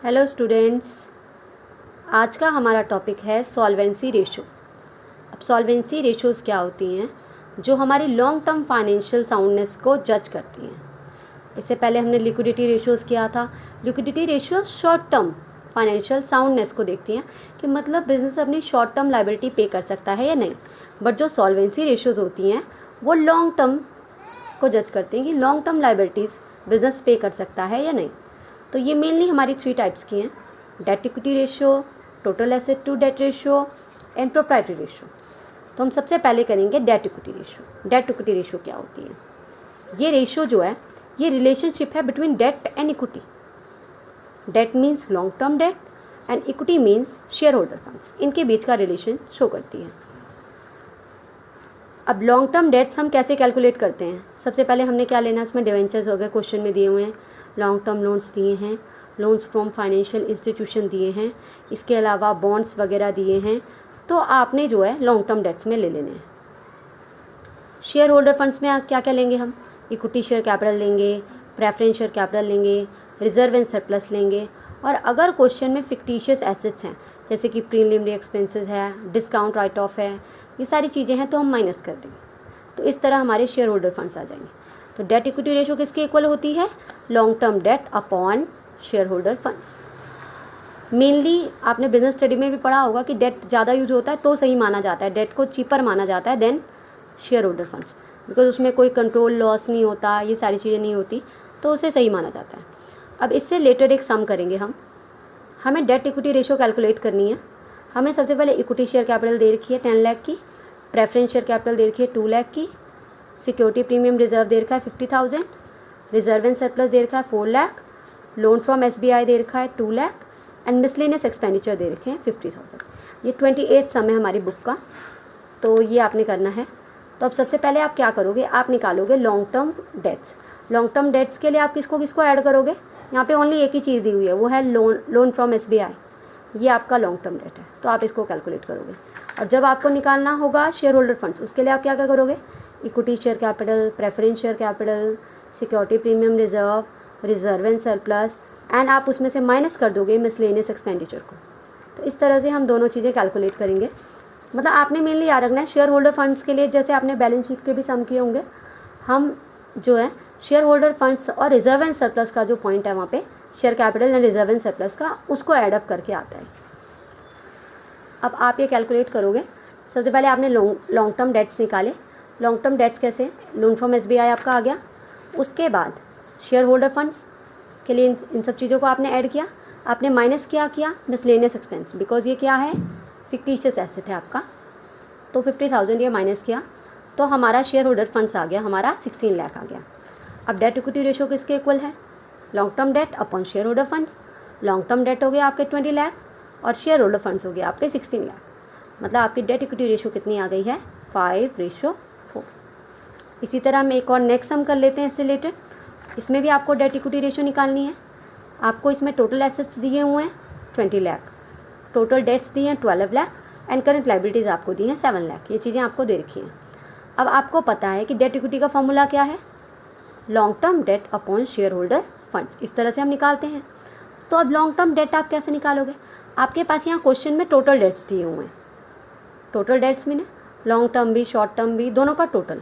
Hello students, आज का हमारा टॉपिक है सॉल्वेंसी रेशो। अब सॉल्वेंसी रेशोज़ क्या होती हैं जो हमारी लॉन्ग टर्म फाइनेंशियल साउंडनेस को जज करती हैं। इससे पहले हमने लिक्विडिटी रेशोज़ किया था। Liquidity ratio short term financial soundness को देखती हैं कि मतलब बिजनेस अपनी शॉर्ट टर्म लायबिलिटी पे कर सकता है या नहीं। बट जो सॉल्वेंसी रेशोज़ होती हैं वो लॉन्ग टर्म को जज करती हैं कि लॉन्ग टर्म लायबिलिटीज़ बिजनेस पे कर सकता है या नहीं। तो ये मेनली हमारी 3 टाइप्स की हैं: debt equity ratio, total asset to debt ratio and proprietary ratio. तो हम सबसे पहले करेंगे debt equity ratio. Debt equity ratio क्या होती है? ये रेशो जो है ये रिलेशनशिप है between debt and equity. Debt means long term debt and equity means share holder funds. इनके बीच का रिलेशन शो करती है। अब लॉन्ग टर्म डेट्स हम कैसे कैलकुलेट करते हैं? सबसे पहले हमने क्या लेना है, इसमें डिवेंचर्स वगैरह क्वेश्चन में दिए हुए हैं, लॉन्ग टर्म लोन्स दिए हैं, लोन्स फ्रॉम फाइनेंशियल इंस्टीट्यूशन दिए हैं, इसके अलावा बॉन्ड्स वगैरह दिए हैं। तो आपने जो है लॉन्ग टर्म डेट्स में ले लेने हैं। शेयर होल्डर फंड्स में क्या क्या लेंगे हम? इक्विटी शेयर कैपिटल लेंगे, प्रेफरेंस शेयर कैपिटल लेंगे, रिजर्व एंड सरप्लस लेंगे। और अगर क्वेश्चन में फिक्टिशियस एसेट्स हैं जैसे कि प्रीलिमिनरी एक्सपेंसेस है, डिस्काउंट राइट ऑफ है, ये सारी चीज़ें हैं तो हम माइनस कर देंगे। तो इस तरह हमारे शेयर होल्डर फंड्स आ जाएंगे। तो डेट इक्विटी रेशो किसके इक्वल होती है? Long term date upon share holder funds. Mainly आपने बिजनेस स्टडी में भी पढ़ा होगा कि डेट ज़्यादा यूज होता है तो सही माना जाता है, डेट को चीपर माना जाता है then share holder funds, because उसमें कोई कंट्रोल लॉस नहीं होता, ये सारी चीज़ें नहीं होती, तो उसे सही माना जाता है। अब इससे रिलेटेड एक सम करेंगे हम। हमें डेट इक्विटी रेशो कैलकुलेट करनी है। हमें सबसे पहले इक्विटी शेयर कैपिटल दे रखी है 10 लाख की, प्रेफरेंस शेयर कैपिटल दे रखी है 2 लाख की, सिक्योरिटी प्रीमियम रिजर्व दे रखा है 50,000, रिजर्व एंड सरप्लस दे रखा है 4 लाख, लोन फ्रॉम SBI दे रखा है 2 लाख एंड मिसलेनियस एक्सपेंडिचर दे रखे हैं 50,000। ये 28 सम है हमारी बुक का, तो ये आपने करना है। तो अब सबसे पहले आप क्या करोगे, आप निकालोगे long term dates. Long term dates के लिए आप किसको किसको ऐड करोगे? यहाँ पे ओनली एक ही चीज़ दी हुई है, वो है लोन फ्रॉम SBI। ये आपका लॉन्ग टर्म डेट है, तो आप इसको कैलकुलेट करोगे। और जब आपको निकालना होगा शेयर होल्डर फंड्स, उसके लिए आप क्या क्या करोगे? Equity share capital, preference share capital, security premium reserve, reserve and surplus, and आप उसमें से माइनस कर दोगे मिसलेनियस एक्सपेंडिचर को। तो इस तरह से हम दोनों चीज़ें कैलकुलेट करेंगे। मतलब आपने मेनली याद रखना है शेयर होल्डर फंड्स के लिए, जैसे आपने बैलेंस शीट के भी सम किए होंगे, हम जो है शेयर होल्डर फंड्स और रिजर्व एंड सरप्लस का जो पॉइंट है वहाँ पे share capital and reserve and surplus का, उसको एडअप करके आता है। अब आप ये कैलकुलेट करोगे। सबसे पहले आपने लॉन्ग टर्म डेट्स निकाले। लॉन्ग टर्म डेट्स कैसे? लोन फ्रॉम SBI आपका आ गया। उसके बाद शेयर होल्डर फंड्स के लिए इन सब चीज़ों को आपने ऐड किया। आपने माइनस किया मिसलेनियस एक्सपेंस, बिकॉज ये क्या है, फिक्टिशियस एसेट है आपका। तो 50,000 ये माइनस किया तो हमारा शेयर होल्डर फंड्स आ गया, हमारा 16 लाख आ गया। अब डेट इक्विटी रेशो किसके इक्वल है? Long term date upon share holder funds. Long term date हो गया आपके 20 लाख और शेयर होल्डर फंड्स हो गया आपके 16 लाख। मतलब आपकी डेट इक्विटी रेशो कितनी आ गई है? 5:4। इसी तरह हम एक और नेक्स्ट सम कर लेते हैं इससे रिलेटेड। इसमें भी आपको डेट इक्विटी रेशो निकालनी है। आपको इसमें टोटल एसेट्स दिए हुए हैं 20 लाख, टोटल डेट्स दिए हैं 12 लाख एंड करंट लाइबिलिटीज़ आपको दी हैं 7 लाख। ये चीज़ें आपको दे रखी हैं। अब आपको पता है कि डेट इक्विटी का फॉर्मूला क्या है? Long term date upon share holder funds. इस तरह से हम निकालते हैं। तो अब लॉन्ग टर्म डेट आप कैसे निकालोगे? आपके पास यहाँ क्वेश्चन में टोटल डेट्स दिए हुए हैं। टोटल डेट्स में लॉन्ग टर्म भी शॉर्ट टर्म भी दोनों का टोटल,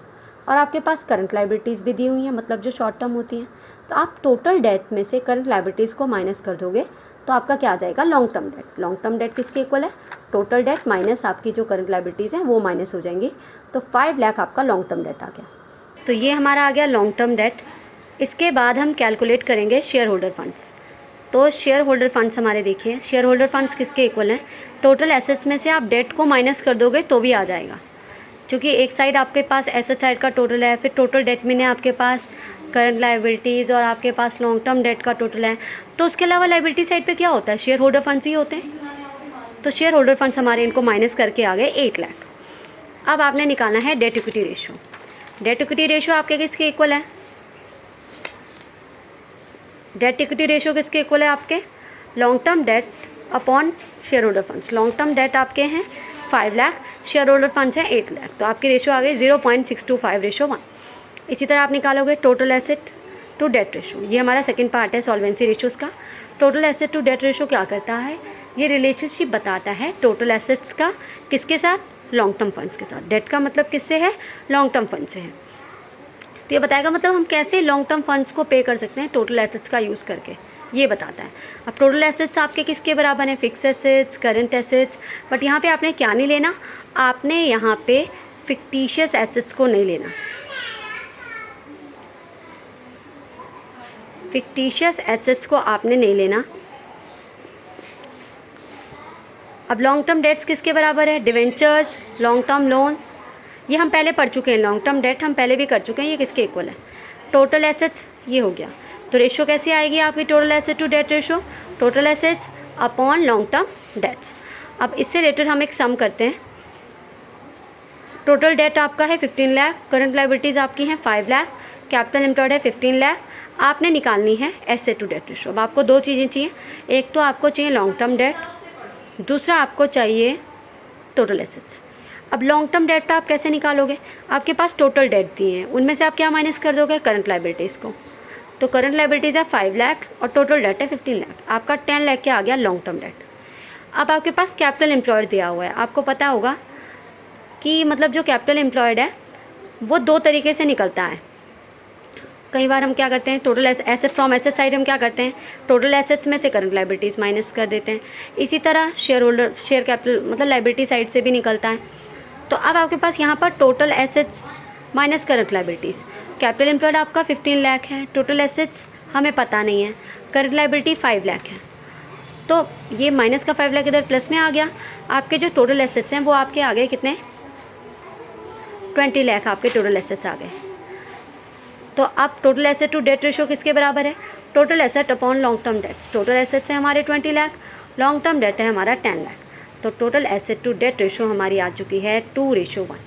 और आपके पास करंट लाइबिलिटीज़ भी दी हुई हैं, मतलब जो शॉर्ट टर्म होती हैं। तो आप टोटल डेट में से करंट लाइबिलिटीज़ को माइनस कर दोगे तो आपका क्या आ जाएगा? Long term date. Long term date किसके इक्वल है? टोटल डेट माइनस आपकी जो करंट लाइबिलिटीज़ हैं वो माइनस हो जाएंगी। तो 5 लाख आपका लॉन्ग टर्म डेट आ गया। तो ये हमारा आ गया लॉन्ग टर्म डेट। इसके बाद हम कैलकुलेट करेंगे शेयर होल्डर फंड्स। तो शेयर होल्डर फंड्स हमारे देखिए, शेयर होल्डर फंड्स किसके इक्वल हैं? टोटल एसेट्स में से आप डेट को माइनस कर दोगे तो भी आ जाएगा, क्योंकि एक साइड आपके पास एसेट साइड का टोटल है, फिर टोटल डेट में आपके पास करंट लाइबिलिटीज़ और आपके पास लॉन्ग टर्म डेट का टोटल है। तो उसके अलावा लाइबिलिटी साइड पे क्या होता है? शेयर होल्डर फंड्स ही होते हैं। तो शेयर होल्डर फंड्स हमारे इनको माइनस करके आ गए 8 लाख। अब आपने निकालना है date equity ratio. Debt equity ratio आपके किसके इक्वल है? डेट इक्विटी रेशो किसके इक्वल है आपके? Long term date upon share holder funds. Long term date आपके हैं 5 लाख, शेयर होल्डर फंड्स हैं 8 लाख। तो आपकी रेशो आ गई 0.625:1। इसी तरह आप निकालोगे total asset. To debt ratio, ये हमारा सेकंड पार्ट है सॉल्वेंसी रेशियोज़ का। Total asset to debt ratio क्या करता है, ये रिलेशनशिप बताता है टोटल एसेट्स का किसके साथ, लॉन्ग टर्म फंड्स के साथ। डेट का मतलब किससे है, लॉन्ग टर्म फंड से है। तो ये बताएगा मतलब हम कैसे लॉन्ग टर्म फंड्स को पे कर सकते हैं टोटल एसेट्स का यूज़ करके, ये बताता है। अब टोटल एसेट्स आपके किसके बराबर हैं, fix assets, current assets. But यहाँ पे आपने क्या नहीं लेना, आपने यहाँ पे फिक्टिशियस एसेट्स को नहीं लेना, फिक्टिशियस एसेट्स को आपने नहीं लेना। अब लॉन्ग टर्म डेट्स किसके बराबर है, डिवेंचर्स, लॉन्ग टर्म लोन्स, ये हम पहले पढ़ चुके हैं। लॉन्ग टर्म डेट हम पहले भी कर चुके हैं, ये किसके इक्वल है, टोटल एसेट्स, ये हो गया। तो रेशो कैसे आएगी आपकी total asset to debt ratio, total assets upon long term debts. अब इससे रिलेटेड हम एक सम करते हैं। टोटल डेट आपका है 15 लाख, करंट लाइबिलिटीज़ आपकी हैं 5 लाख, कैपिटल एम्प्लॉयड है 15 लाख। आपने निकालनी है एसेट टू डेट रेशो। अब आपको दो चीज़ें चाहिए, एक तो आपको चाहिए लॉन्ग टर्म डेट, दूसरा आपको चाहिए टोटल एसेट्स। अब लॉन्ग टर्म डेट पे आप कैसे निकालोगे, आपके पास टोटल डेट दिए हैं, उनमें से आप क्या माइनस कर दोगे, करंट लाइबिलिटीज़ को। तो करंट लाइबिलिटीज़ है 5 लाख और टोटल डेट है 15 लाख, आपका 10 लाख के आ गया लॉन्ग टर्म डेट। अब आपके पास कैपिटल एम्प्लॉयड दिया हुआ है, आपको पता होगा कि मतलब जो कैपिटल एम्प्लॉयड है वो दो तरीके से निकलता है। कई बार हम क्या करते हैं, total asset from asset side हम क्या करते हैं, टोटल एसेट्स में से करंट लाइबिलिटीज़ माइनस कर देते हैं। इसी तरह शेयर होल्डर शेयर कैपिटल मतलब लाइबिलिटी साइड से भी निकलता है। तो अब आपके पास यहाँ पर total assets minus current liabilities, capital employed आपका 15 लाख है, टोटल एसेट्स हमें पता नहीं है, करंट लाइबिलिटी 5 लाख है। तो ये माइनस का 5 लाख इधर प्लस में आ गया, आपके जो टोटल एसेट्स हैं वो आपके आ गए कितने, 20 लाख आपके टोटल एसेट्स आ गए। तो अब total asset to debt ratio किसके बराबर है, total asset upon long term debts. Total assets है हमारे 20 लाख, लॉन्ग टर्म डेट है हमारा 10 लाख। तो total asset to debt ratio हमारी आ चुकी है 2:1।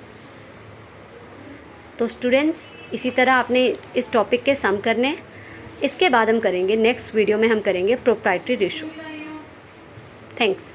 तो स्टूडेंट्स इसी तरह आपने इस टॉपिक के सम करने, इसके बाद हम करेंगे नेक्स्ट वीडियो में हम करेंगे प्रोप्राइटरी रेशो। थैंक्स।